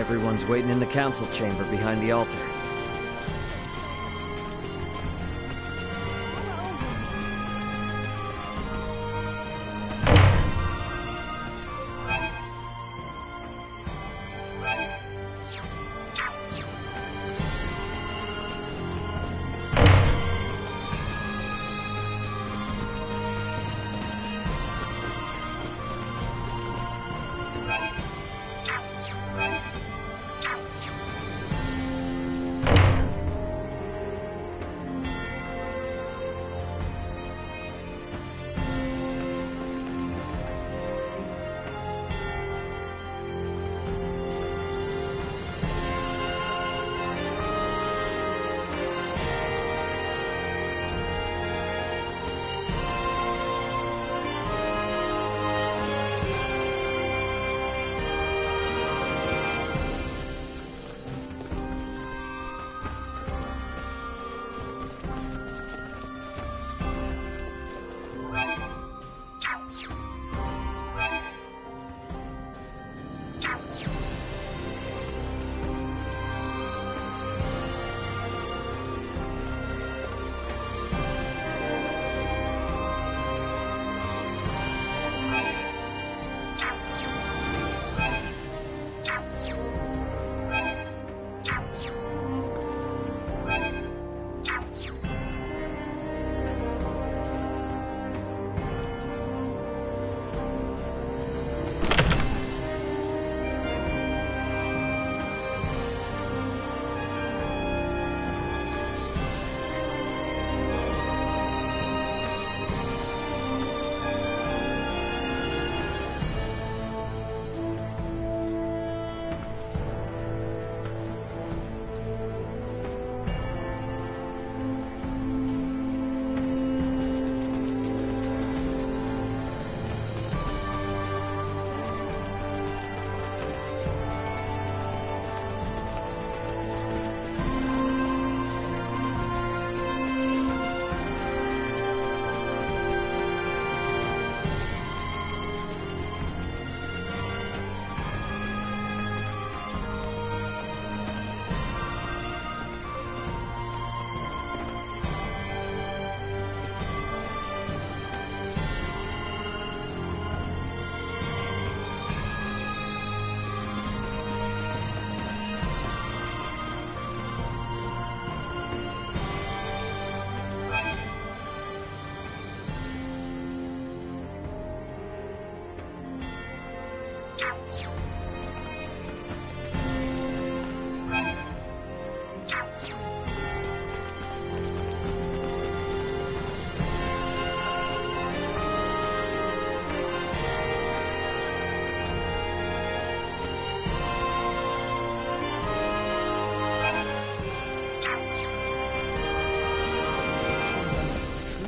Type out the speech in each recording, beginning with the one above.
Everyone's waiting in the council chamber behind the altar.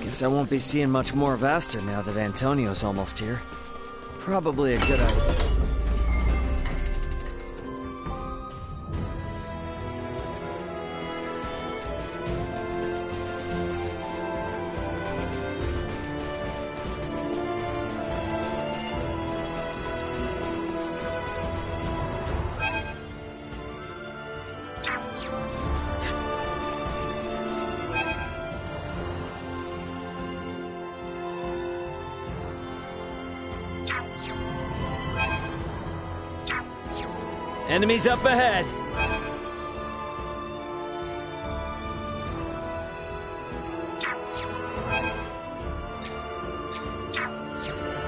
Guess I won't be seeing much more of Aster now that Antonio's almost here. Probably a good idea. Enemies up ahead!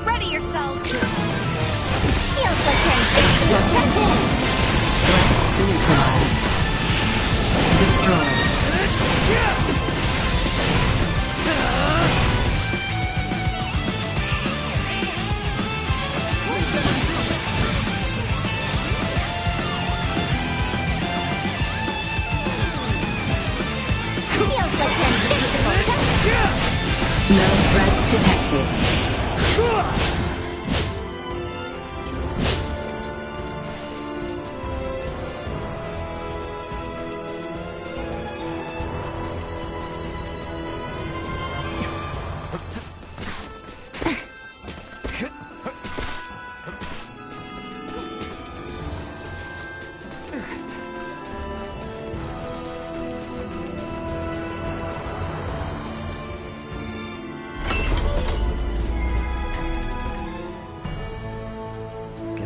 Ready yourselves! Feels like Threat neutralized. Destroyed. No threats detected.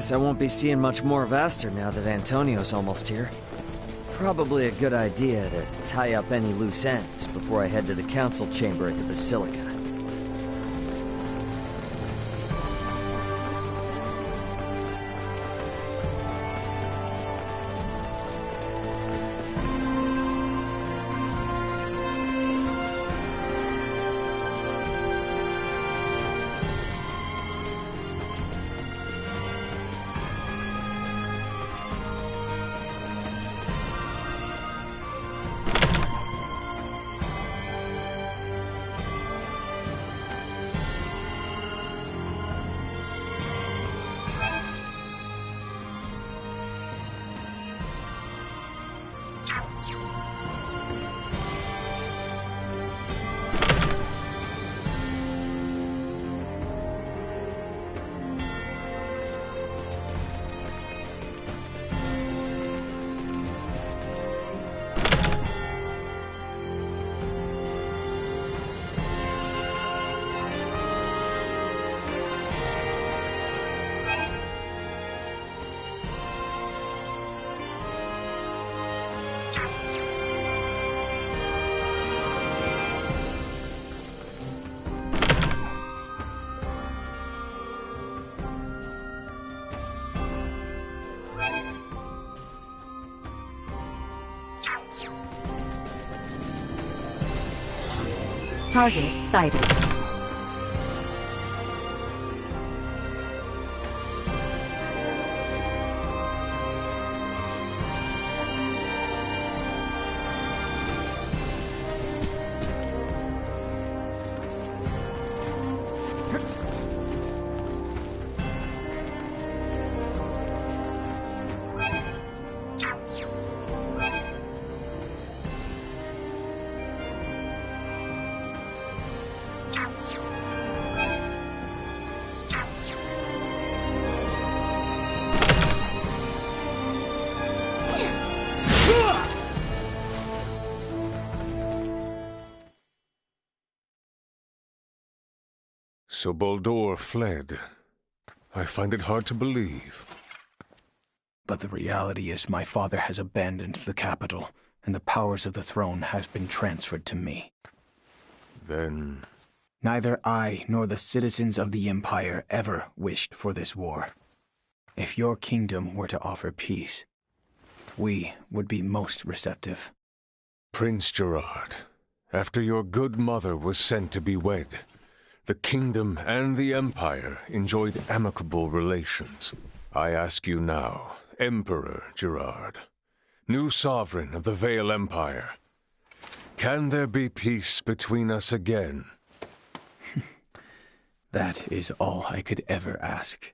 Guess I won't be seeing much more of Aster now that Antonio's almost here. Probably a good idea to tie up any loose ends before I head to the council chamber at the Basilica. Target sighted. So Baldur fled. I find it hard to believe. But the reality is my father has abandoned the capital, and the powers of the throne have been transferred to me. Then... Neither I nor the citizens of the Empire ever wished for this war. If your kingdom were to offer peace, we would be most receptive. Prince Gerard, after your good mother was sent to be wed, the kingdom and the Empire enjoyed amicable relations. I ask you now, Emperor Gerard, new sovereign of the Vale Empire, can there be peace between us again? That is all I could ever ask.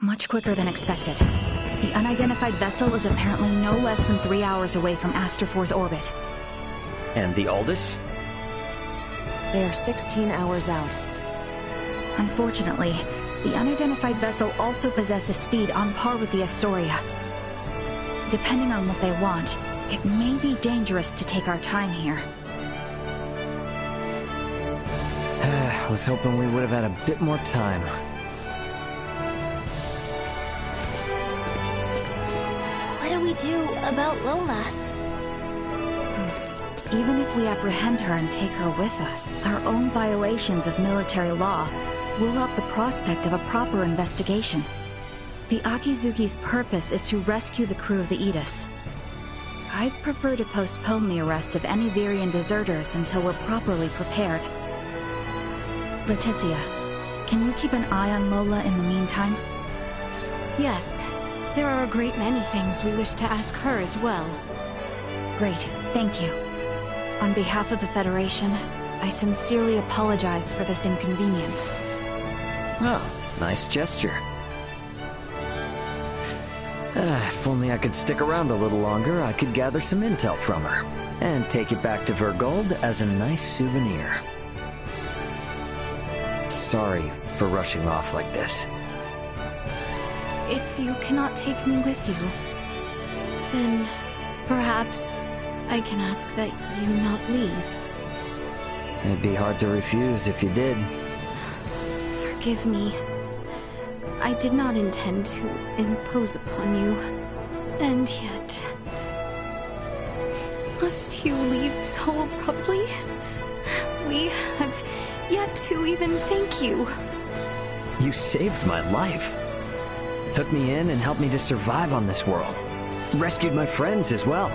Much quicker than expected. The unidentified vessel is apparently no less than 3 hours away from Aster IV's orbit. And the Aldous? They are 16 hours out. Unfortunately, the unidentified vessel also possesses speed on par with the Astoria. Depending on what they want, it may be dangerous to take our time here. I was hoping we would have had a bit more time. What do we do about Lola? Even if we apprehend her and take her with us, our own violations of military law rule out the prospect of a proper investigation. The Akizuki's purpose is to rescue the crew of the Aegis. I'd prefer to postpone the arrest of any Virian deserters until we're properly prepared. Leticia, can you keep an eye on Lola in the meantime? Yes, there are a great many things we wish to ask her as well. Great, thank you. On behalf of the Federation, I sincerely apologize for this inconvenience. Oh, nice gesture. If only I could stick around a little longer, I could gather some intel from her, and take it back to Vergold as a nice souvenir. Sorry for rushing off like this. If you cannot take me with you, then perhaps I can ask that you not leave. It'd be hard to refuse if you did. Forgive me. I did not intend to impose upon you. And yet... must you leave so abruptly? We have yet to even thank you. You saved my life. Took me in and helped me to survive on this world. Rescued my friends as well.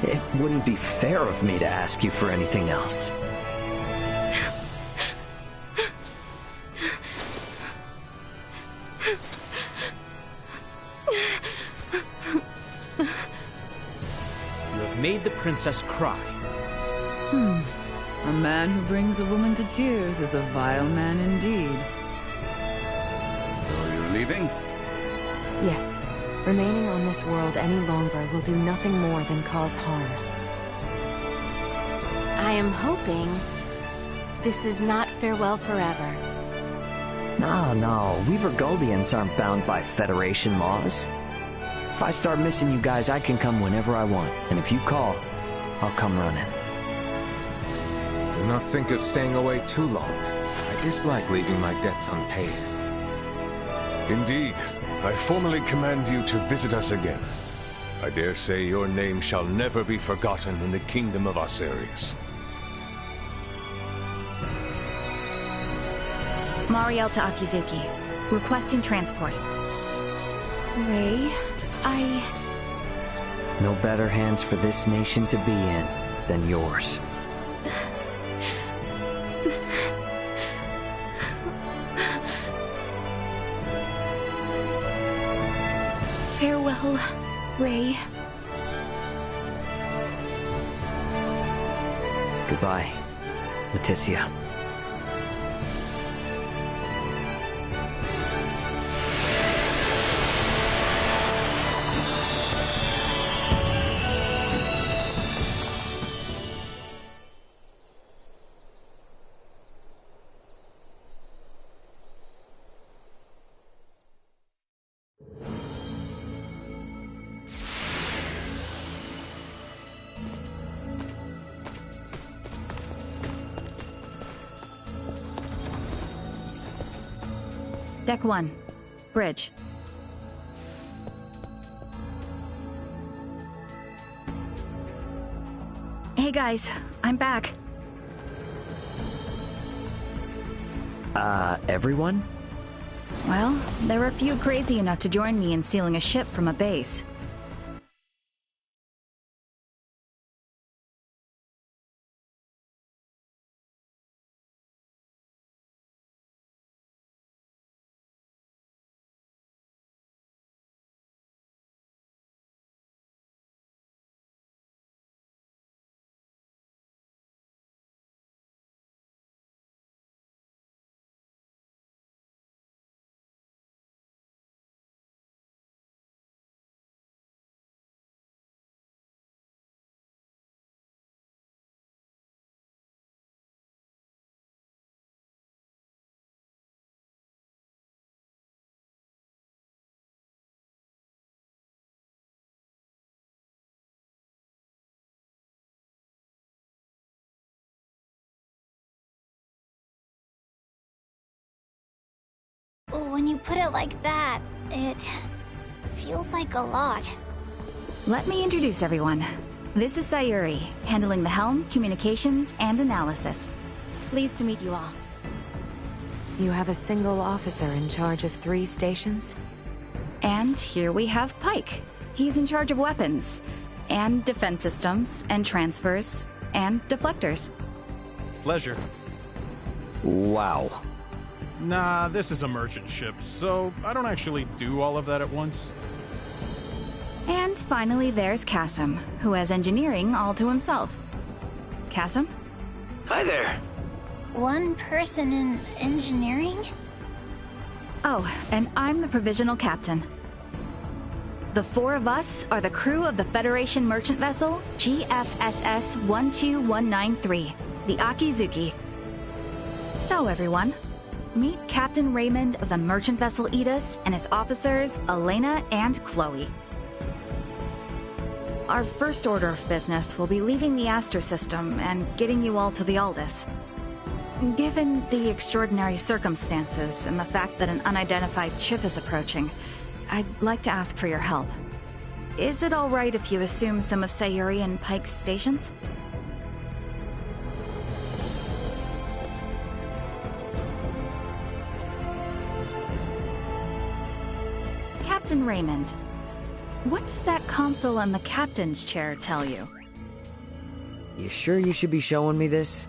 It wouldn't be fair of me to ask you for anything else. You have made the princess cry. A man who brings a woman to tears is a vile man indeed. So you're leaving? Yes. Remaining on this world any longer will do nothing more than cause harm. I am hoping this is not farewell forever. No, we Vergoldians aren't bound by Federation laws. If I start missing you guys, I can come whenever I want, and if you call, I'll come running. Do not think of staying away too long. I dislike leaving my debts unpaid. Indeed, I formally command you to visit us again. I dare say your name shall never be forgotten in the kingdom of Osirius. Mariel to Akizuki. Requesting transport. Ray, No better hands for this nation to be in than yours. Farewell, Ray. Goodbye, Leticia. Deck 1. Bridge. Hey guys, I'm back. Everyone? Well, there were a few crazy enough to join me in stealing a ship from a base. When you put it like that, it feels like a lot. Let me introduce everyone. This is Sayuri, handling the helm, communications, and analysis. Pleased to meet you all. You have a single officer in charge of 3 stations? And here we have Pike. He's in charge of weapons, and defense systems, and transfers, and deflectors. Pleasure. Wow. Nah, this is a merchant ship, so I don't actually do all of that at once. And finally there's Kasim, who has engineering all to himself. Kasim? Hi there. One person in engineering? Oh, and I'm the provisional captain. The 4 of us are the crew of the Federation merchant vessel GFSS 12193, the Akizuki. So everyone, meet Captain Raymond of the merchant vessel Edis and his officers Elena and Chloe. Our first order of business will be leaving the Aster system and getting you all to the Aldous. Given the extraordinary circumstances and the fact that an unidentified ship is approaching, I'd like to ask for your help. Is it alright if you assume some of Sayuri and Pike's stations? Captain Raymond, what does that console on the captain's chair tell you? You sure you should be showing me this?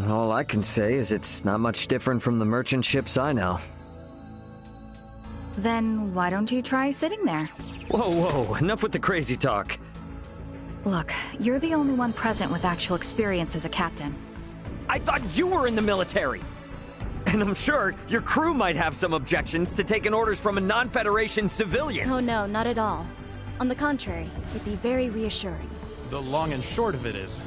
All I can say is it's not much different from the merchant ships I know. Then why don't you try sitting there? Whoa, enough with the crazy talk. Look, you're the only one present with actual experience as a captain. I thought you were in the military! And I'm sure your crew might have some objections to taking orders from a non-Federation civilian. Oh no, not at all. On the contrary, it'd be very reassuring. The long and short of it is,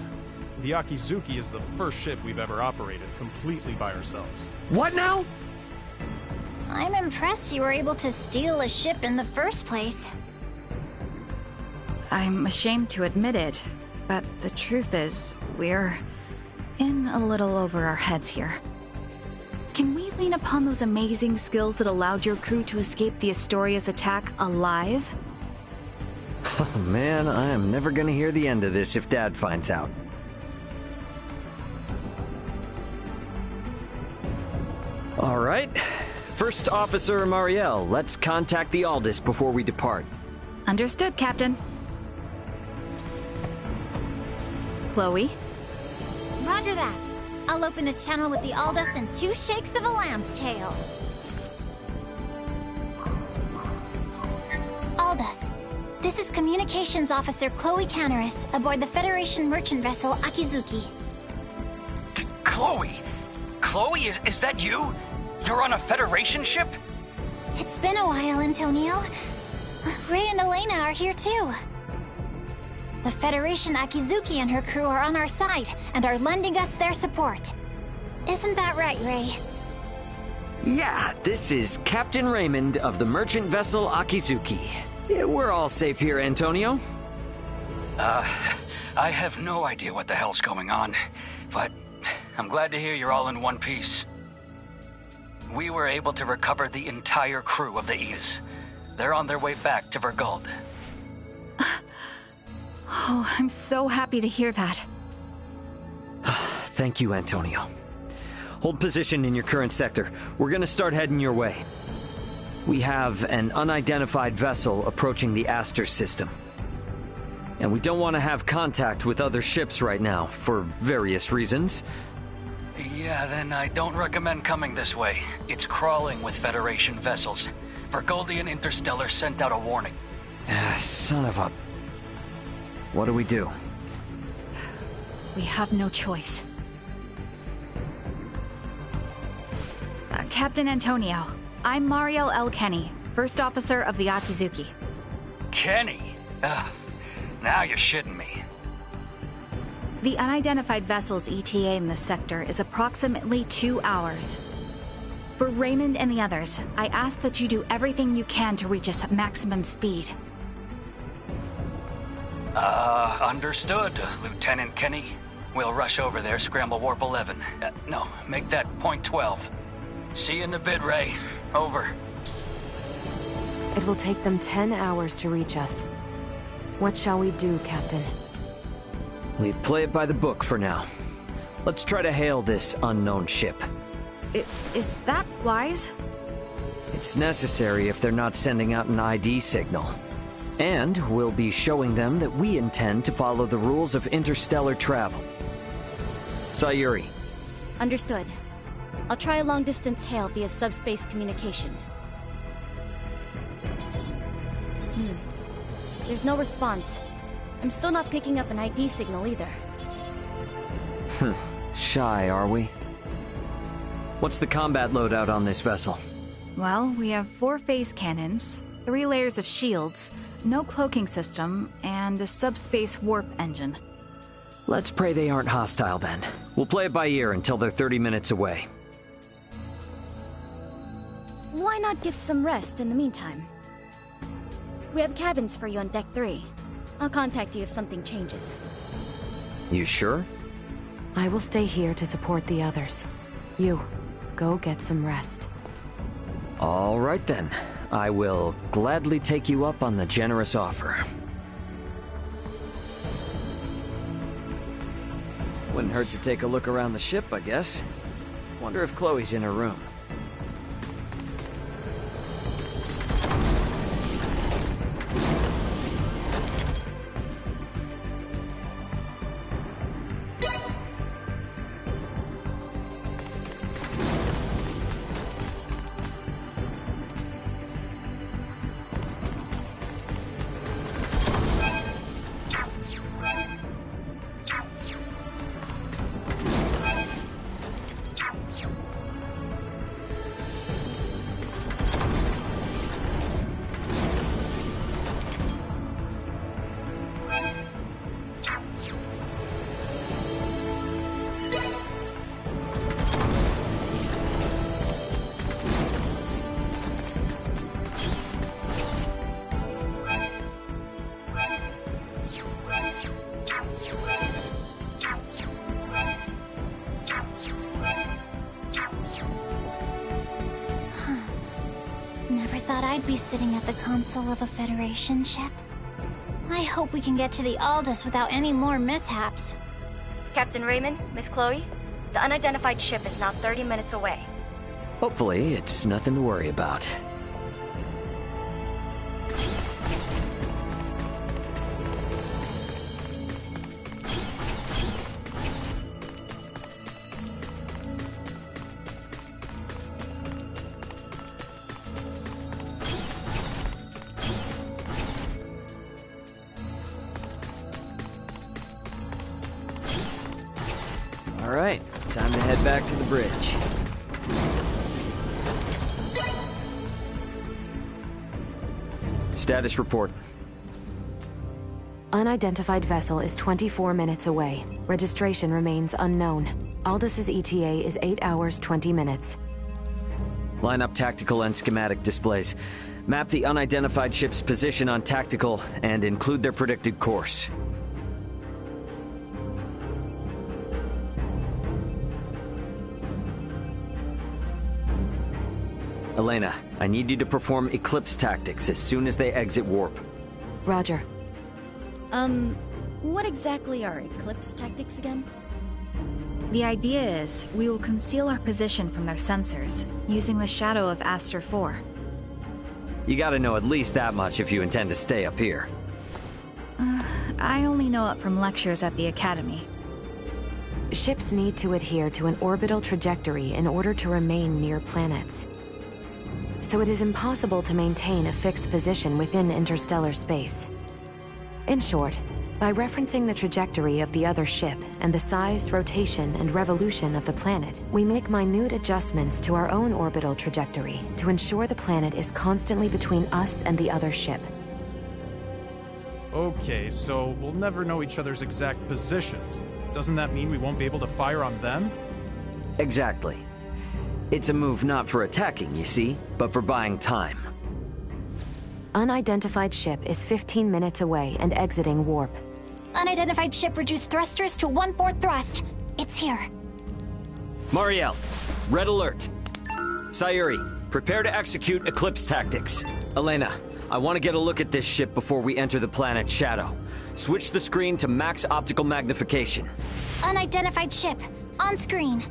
the Akizuki is the first ship we've ever operated completely by ourselves. What now? I'm impressed you were able to steal a ship in the first place. I'm ashamed to admit it, but the truth is, we're in a little over our heads here. Can we lean upon those amazing skills that allowed your crew to escape the Astoria's attack alive? Oh man, I am never gonna hear the end of this if Dad finds out. All right. First Officer Marielle, let's contact the Aldous before we depart. Understood, Captain. Chloe? Roger that. I'll open a channel with the Aldous and 2 shakes of a lamb's tail. Aldous, this is Communications Officer Chloe Canaris aboard the Federation merchant vessel Akizuki. Chloe? Chloe, is that you? You're on a Federation ship? It's been a while, Antonio. Ray and Elena are here too. The Federation Akizuki and her crew are on our side and are lending us their support. Isn't that right, Ray? Yeah, this is Captain Raymond of the merchant vessel Akizuki. Yeah, we're all safe here, Antonio. I have no idea what the hell's going on, but I'm glad to hear you're all in one piece. We were able to recover the entire crew of the Aegis. They're on their way back to Verguld. Oh, I'm so happy to hear that. Thank you, Antonio. Hold position in your current sector. We're gonna start heading your way. We have an unidentified vessel approaching the Aster system. And we don't want to have contact with other ships right now, for various reasons. Yeah, then I don't recommend coming this way. It's crawling with Federation vessels. Verguldian Interstellar sent out a warning. Son of a... What do we do? We have no choice. Captain Antonio, I'm Marielle L. Kenny, First Officer of the Akizuki. Kenny? Now you're shitting me. The unidentified vessel's ETA in this sector is approximately 2 hours. For Raymond and the others, I ask that you do everything you can to reach us at maximum speed. Understood, Lieutenant Kenny. We'll rush over there, scramble warp 11. No, make that point 12. See you in a bit, Ray. Over. It will take them 10 hours to reach us. What shall we do, Captain? We play it by the book for now. Let's try to hail this unknown ship. Is that wise? It's necessary if they're not sending out an ID signal. And we'll be showing them that we intend to follow the rules of interstellar travel. Sayuri. Understood. I'll try a long-distance hail via subspace communication. There's no response. I'm still not picking up an ID signal either. Shy, are we? What's the combat loadout on this vessel? Well, we have 4 phase cannons, 3 layers of shields, no cloaking system, and a subspace warp engine. Let's pray they aren't hostile then. We'll play it by ear until they're 30 minutes away. why not get some rest in the meantime? We have cabins for you on Deck 3. I'll contact you if something changes. You sure? I will stay here to support the others. You, go get some rest. All right then. I will gladly take you up on the generous offer. Wouldn't hurt to take a look around the ship, I guess. Wonder if Chloe's in her room. Never thought I'd be sitting at the console of a Federation ship. I hope we can get to the Aldous without any more mishaps. Captain Raymond, Miss Chloe, the unidentified ship is now 30 minutes away. Hopefully, it's nothing to worry about. All right, time to head back to the bridge. Status report. Unidentified vessel is 24 minutes away. Registration remains unknown. Aldous' ETA is 8 hours, 20 minutes. Line up tactical and schematic displays. Map the unidentified ship's position on tactical and include their predicted course. Elena, I need you to perform Eclipse tactics as soon as they exit warp. Roger. What exactly are Eclipse tactics again? The idea is, we will conceal our position from their sensors, using the shadow of Aster 4. You gotta know at least that much if you intend to stay up here. I only know it from lectures at the Academy. Ships need to adhere to an orbital trajectory in order to remain near planets. So it is impossible to maintain a fixed position within interstellar space. In short, by referencing the trajectory of the other ship and the size, rotation, and revolution of the planet, we make minute adjustments to our own orbital trajectory to ensure the planet is constantly between us and the other ship. Okay, so we'll never know each other's exact positions. Doesn't that mean we won't be able to fire on them? Exactly. It's a move not for attacking, you see, but for buying time. Unidentified ship is 15 minutes away and exiting warp. Unidentified ship reduced thrusters to 1/4 thrust. It's here. Marielle, red alert. Sayuri, prepare to execute Eclipse tactics. Elena, I want to get a look at this ship before we enter the planet's shadow. Switch the screen to max optical magnification. Unidentified ship, on screen.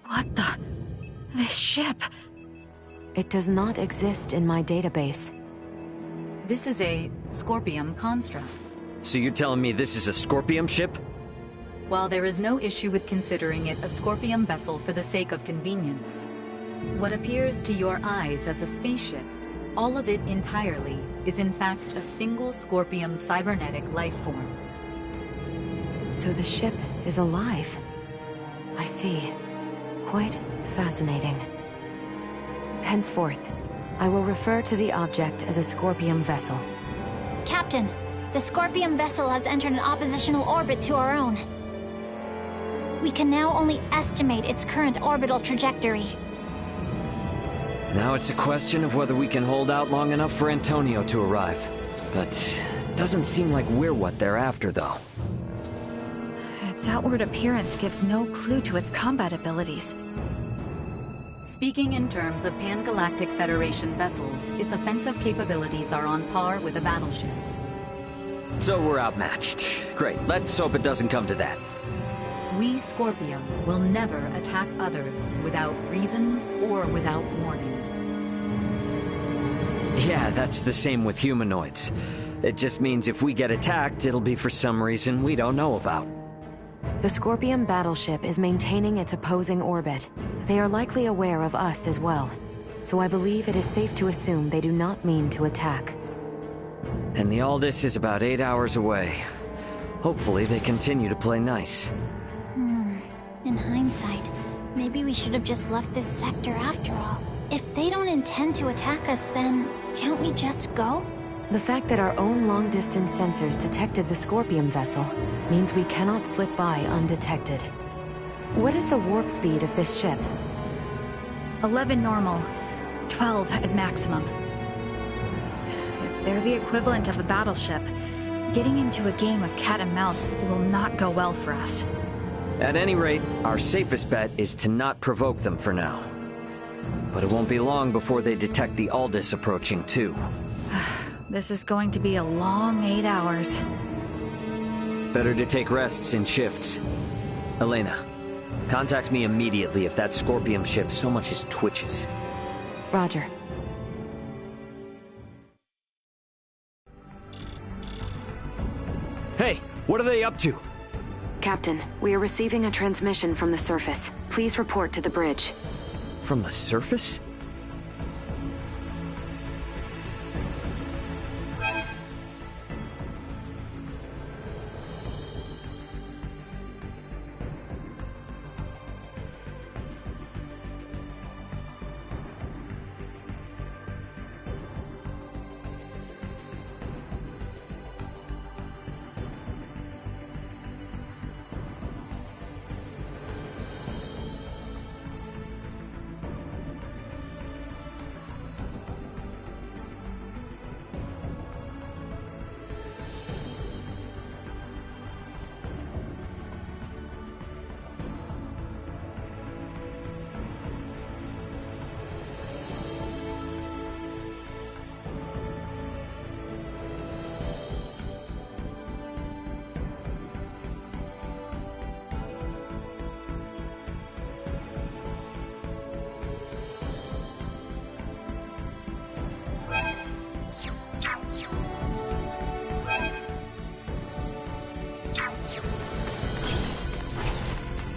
What the? This ship? It does not exist in my database. This is a Scorpium construct. So you're telling me this is a Scorpium ship? While there is no issue with considering it a Scorpium vessel for the sake of convenience, what appears to your eyes as a spaceship, all of it entirely, is in fact a single Scorpium cybernetic life form. So the ship is alive. I see. Quite fascinating. Henceforth, I will refer to the object as a Scorpium vessel. Captain, the Scorpium vessel has entered an oppositional orbit to our own. We can now only estimate its current orbital trajectory. Now it's a question of whether we can hold out long enough for Antonio to arrive. But it doesn't seem like we're what they're after, though. Its outward appearance gives no clue to its combat abilities. Speaking in terms of Pan-Galactic Federation vessels, its offensive capabilities are on par with a battleship. So we're outmatched. Great, let's hope it doesn't come to that. We, Scorpium, will never attack others without reason or without warning. Yeah, that's the same with humanoids. It just means if we get attacked, it'll be for some reason we don't know about. The Scorpium battleship is maintaining its opposing orbit. They are likely aware of us as well. So I believe it is safe to assume they do not mean to attack. And the Aldous is about 8 hours away. Hopefully they continue to play nice. In hindsight, maybe we should have just left this sector after all. If they don't intend to attack us, then can't we just go? The fact that our own long-distance sensors detected the Scorpium vessel means we cannot slip by undetected. What is the warp speed of this ship? 11 normal, 12 at maximum. If they're the equivalent of a battleship, getting into a game of cat and mouse will not go well for us. At any rate, our safest bet is to not provoke them for now. But it won't be long before they detect the Aldous approaching, too. This is going to be a long 8 hours. Better to take rests in shifts. Elena, contact me immediately if that Scorpium ship so much as twitches. Roger. Hey, what are they up to? Captain, we are receiving a transmission from the surface. Please report to the bridge. From the surface?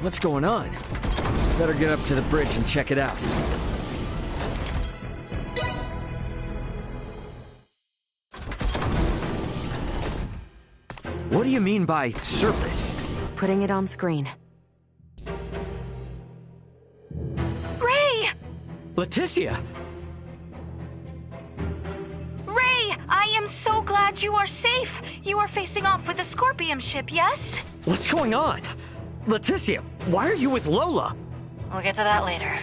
What's going on? Better get up to the bridge and check it out. What do you mean by surface? Putting it on screen. Ray! Leticia! Ray, I am so glad you are safe. You are facing off with the Scorpium ship, yes? What's going on? Leticia, why are you with Lola? We'll get to that later.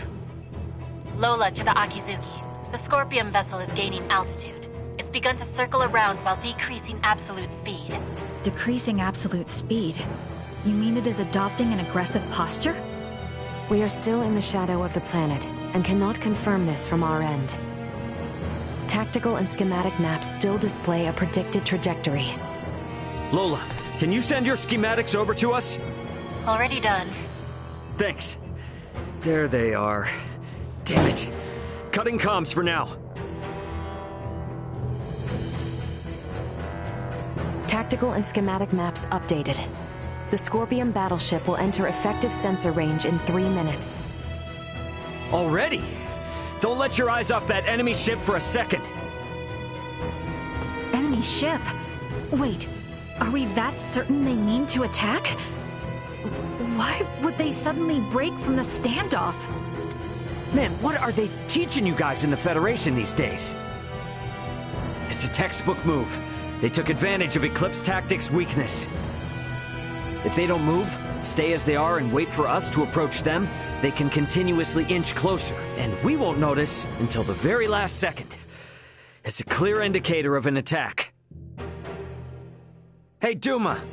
Lola to the Akizuki. The Scorpium vessel is gaining altitude. It's begun to circle around while decreasing absolute speed. Decreasing absolute speed? You mean it is adopting an aggressive posture? We are still in the shadow of the planet, and cannot confirm this from our end. Tactical and schematic maps still display a predicted trajectory. Lola, can you send your schematics over to us? Already done. Thanks. There they are. Damn it. Cutting comms for now. Tactical and schematic maps updated. The Scorpium battleship will enter effective sensor range in 3 minutes. Already? Don't let your eyes off that enemy ship for a second. Enemy ship? Wait, are we that certain they mean to attack? Why would they suddenly break from the standoff? Man, what are they teaching you guys in the Federation these days? It's a textbook move. They took advantage of Eclipse Tactics' weakness. If they don't move, stay as they are and wait for us to approach them, they can continuously inch closer, and we won't notice until the very last second. It's a clear indicator of an attack. Hey, Duma,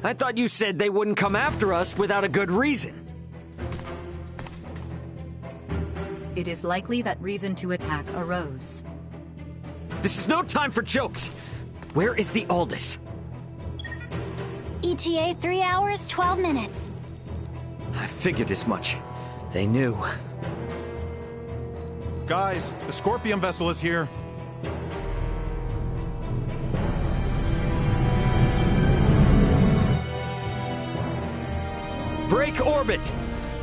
I thought you said they wouldn't come after us without a good reason. It is likely that reason to attack arose. This is no time for jokes. Where is the Aldous? ETA 3 hours, 12 minutes. I figured as much. They knew. Guys, the Scorpion vessel is here. Break orbit.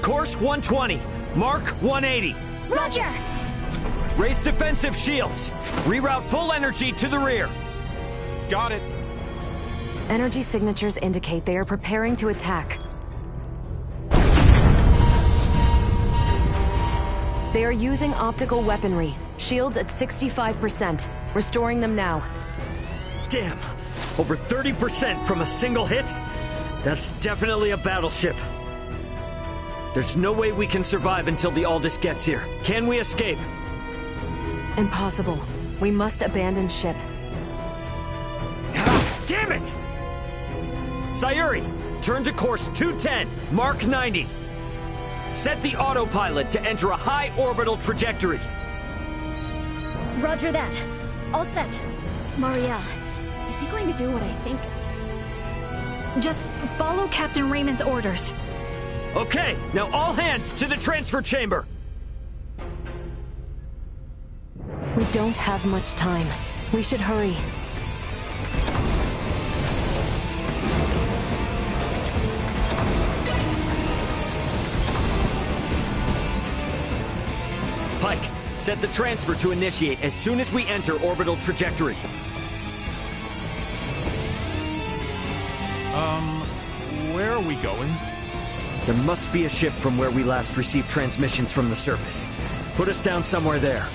Course 120. Mark 180. Roger! Race defensive shields. Reroute full energy to the rear. Got it. Energy signatures indicate they are preparing to attack. They are using optical weaponry. Shields at 65%. Restoring them now. Damn. Over 30% from a single hit? That's definitely a battleship. There's no way we can survive until the Aldous gets here. Can we escape? Impossible. We must abandon ship. Damn it! Sayuri, turn to course 210, Mark 90. Set the autopilot to enter a high orbital trajectory. Roger that. All set. Marielle, is he going to do what I think? Just follow Captain Raymond's orders. Okay, now all hands to the transfer chamber. We don't have much time. We should hurry. Pike, set the transfer to initiate as soon as we enter orbital trajectory. Where are we going? There must be a ship from where we last received transmissions from the surface. Put us down somewhere there.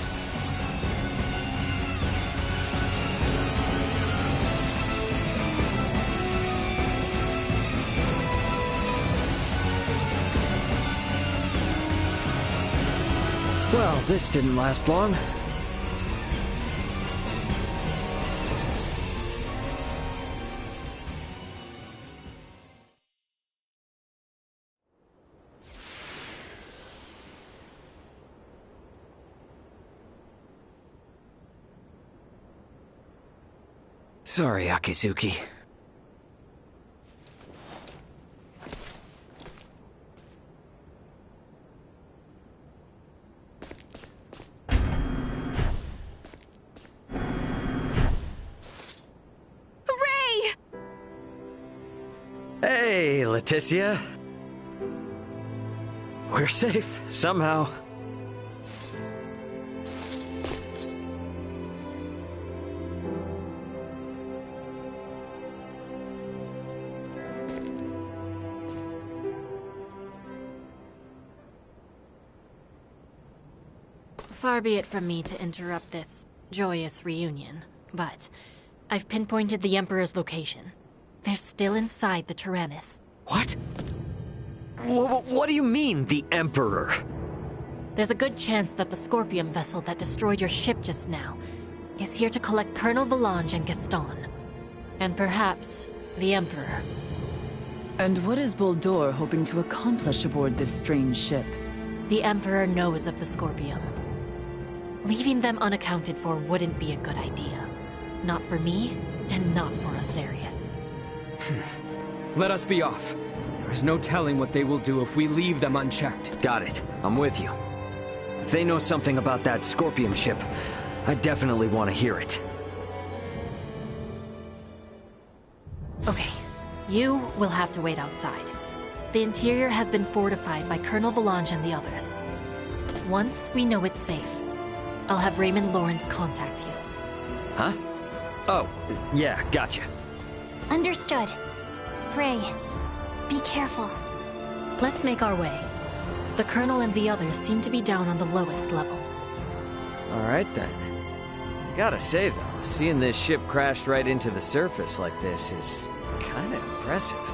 Well, this didn't last long. Sorry, Akizuki. Hey, Leticia. We're safe, somehow. Far be it from me to interrupt this joyous reunion, but I've pinpointed the Emperor's location. They're still inside the Tyrannus. What? What do you mean, the Emperor? There's a good chance that the Scorpion vessel that destroyed your ship just now is here to collect Colonel Valange and Gaston. And perhaps the Emperor. And what is Boldor hoping to accomplish aboard this strange ship? The Emperor knows of the Scorpion. Leaving them unaccounted for wouldn't be a good idea. Not for me, and not for Asarius. Let us be off. There is no telling what they will do if we leave them unchecked. Got it. I'm with you. If they know something about that Scorpion ship, I definitely want to hear it. Okay, you will have to wait outside. The interior has been fortified by Colonel Valange and the others. Once we know it's safe, I'll have Raymond Lawrence contact you. Huh? Oh, yeah, gotcha. Understood. Ray, be careful. Let's make our way. The Colonel and the others seem to be down on the lowest level. Alright then. Gotta say though, seeing this ship crashed right into the surface like this is kinda impressive.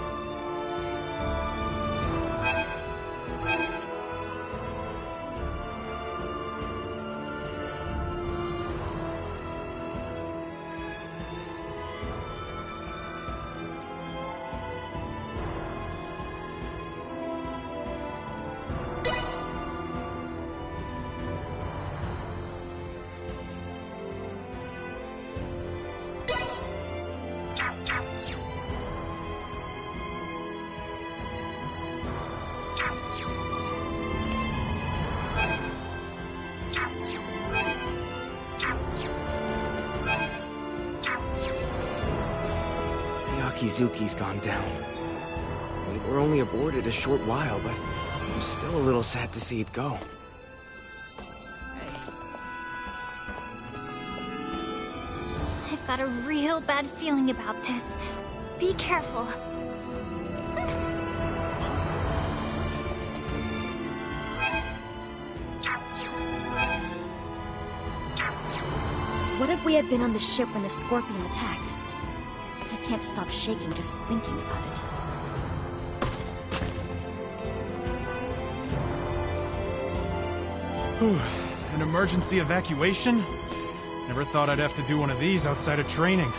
Akizuki's gone down. We were only aboard it a short while, but I'm still a little sad to see it go. I've got a real bad feeling about this. Be careful. What if we had been on the ship when the Scorpion attacked? I can't stop shaking just thinking about it. An emergency evacuation? Never thought I'd have to do one of these outside of training.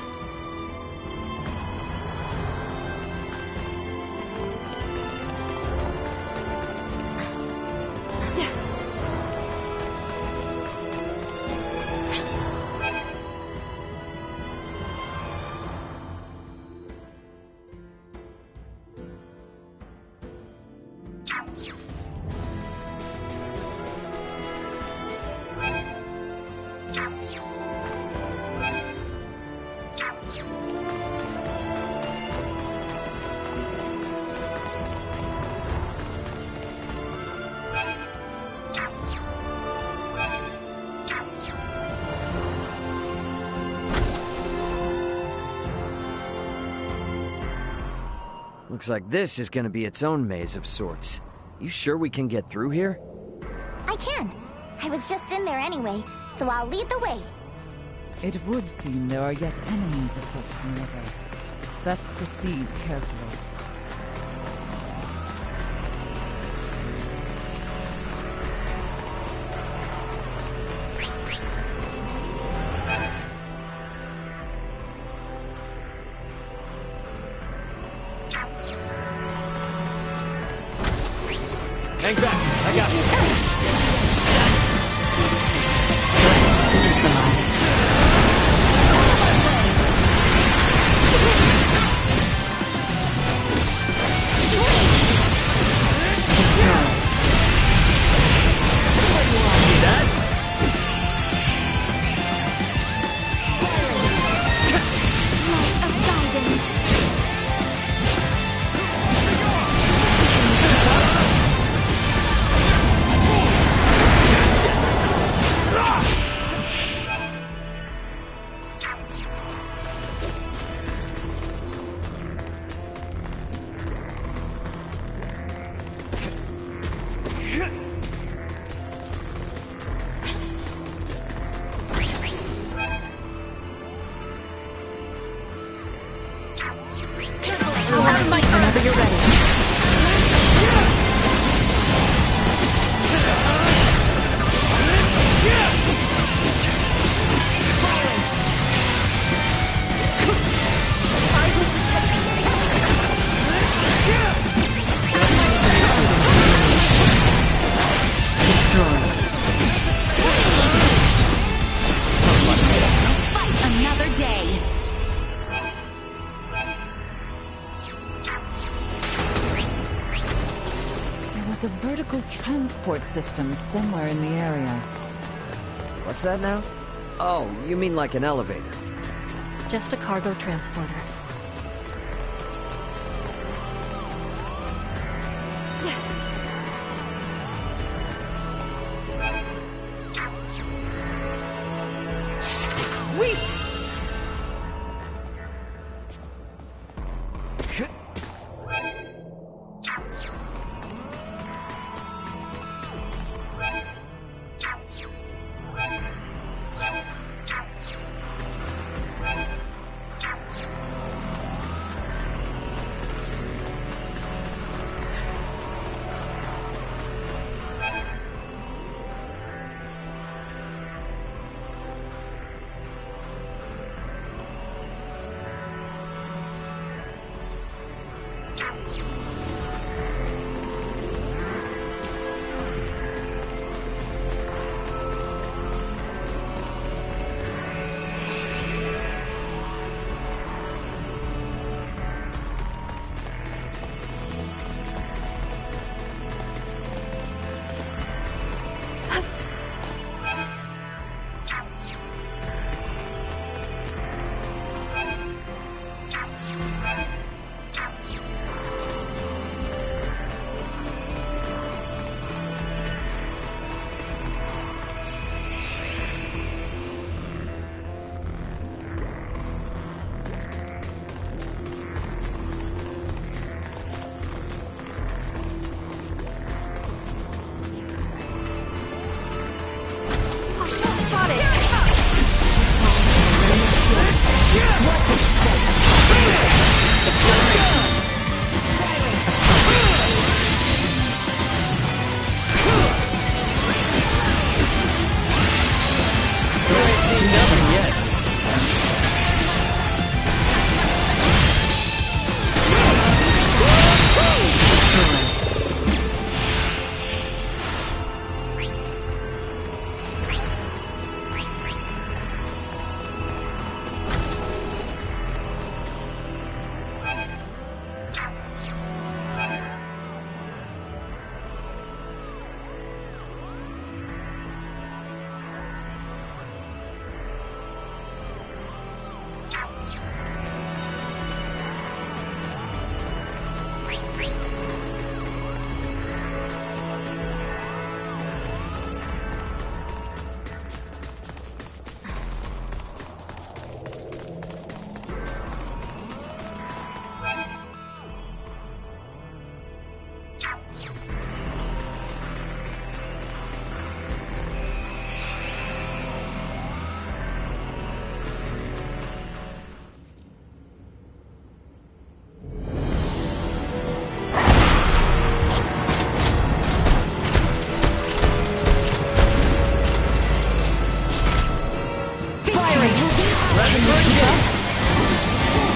Looks like this is gonna be its own maze of sorts. You sure we can get through here? I can. I was just in there anyway, so I'll lead the way. It would seem there are yet enemies afoot, however. Best proceed carefully. Hang back! I got you! See that? Light of guidance. Whenever you're ready. Another day. There was a vertical transport system somewhere in the area. What's that now? Oh, you mean like an elevator? Just a cargo transporter. Sweet!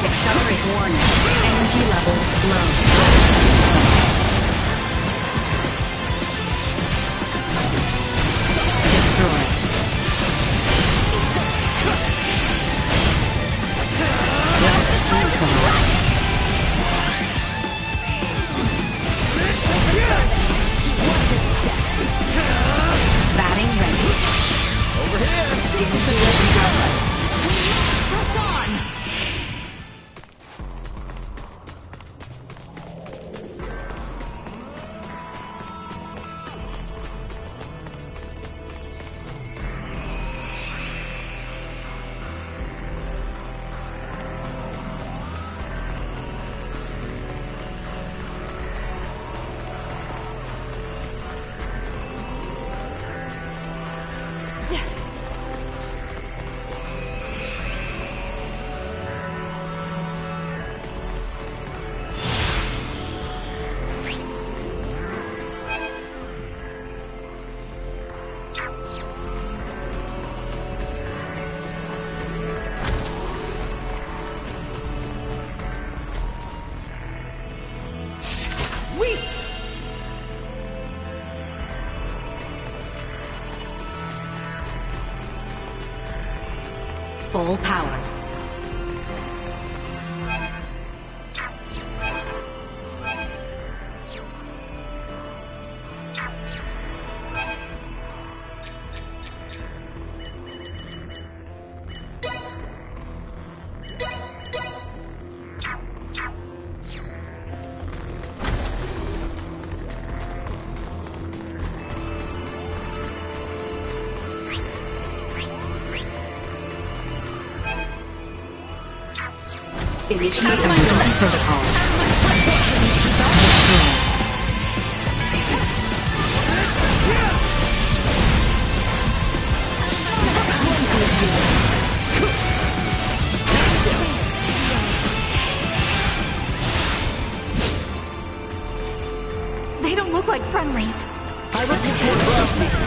Accelerate warning. Energy levels low. Destroy. Batting ready. Over here! Press on! Full power. Initiate emergency protocols. They don't look like friendlies. I will take more drugs.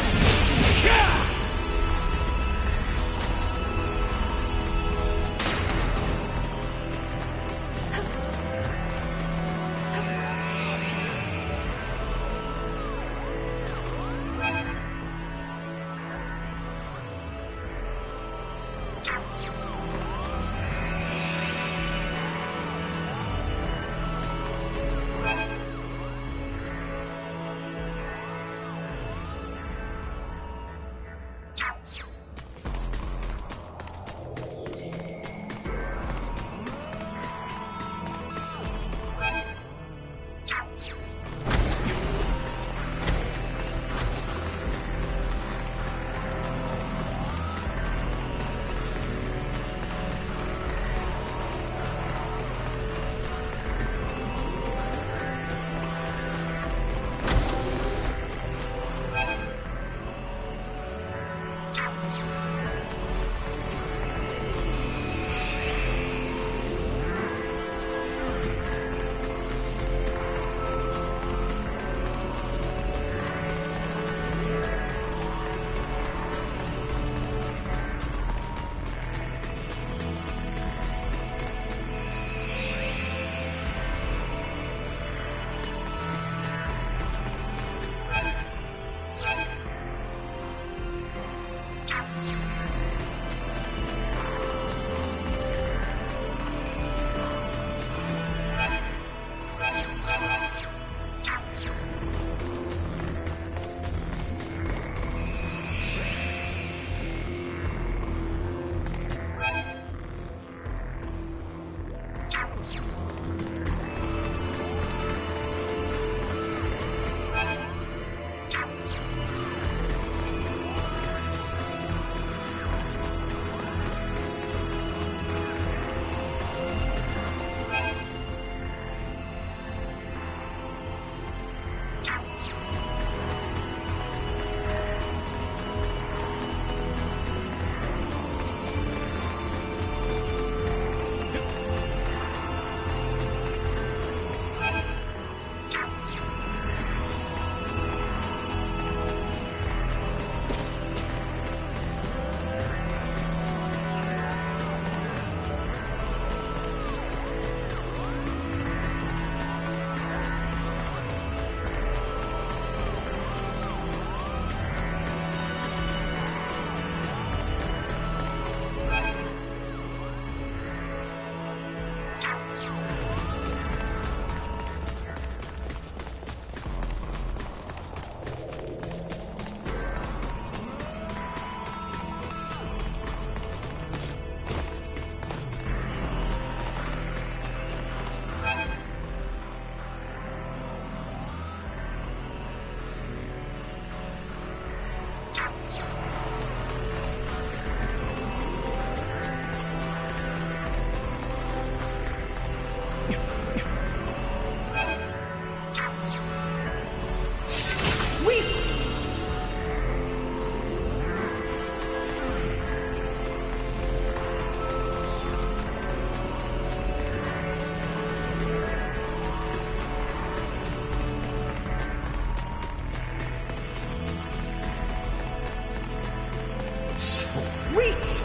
Wait!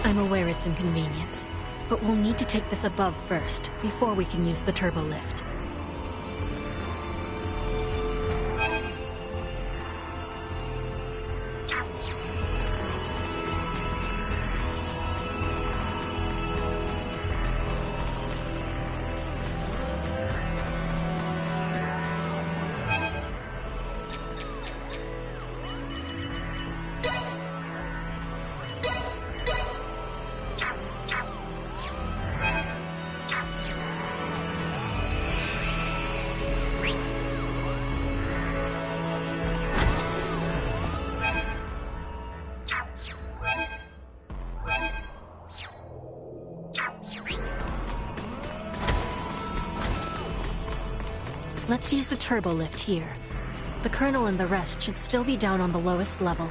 I'm aware it's inconvenient, but we'll need to take this above first, before we can use the turbo lift. Let's use the turbo lift here. The Colonel and the rest should still be down on the lowest level.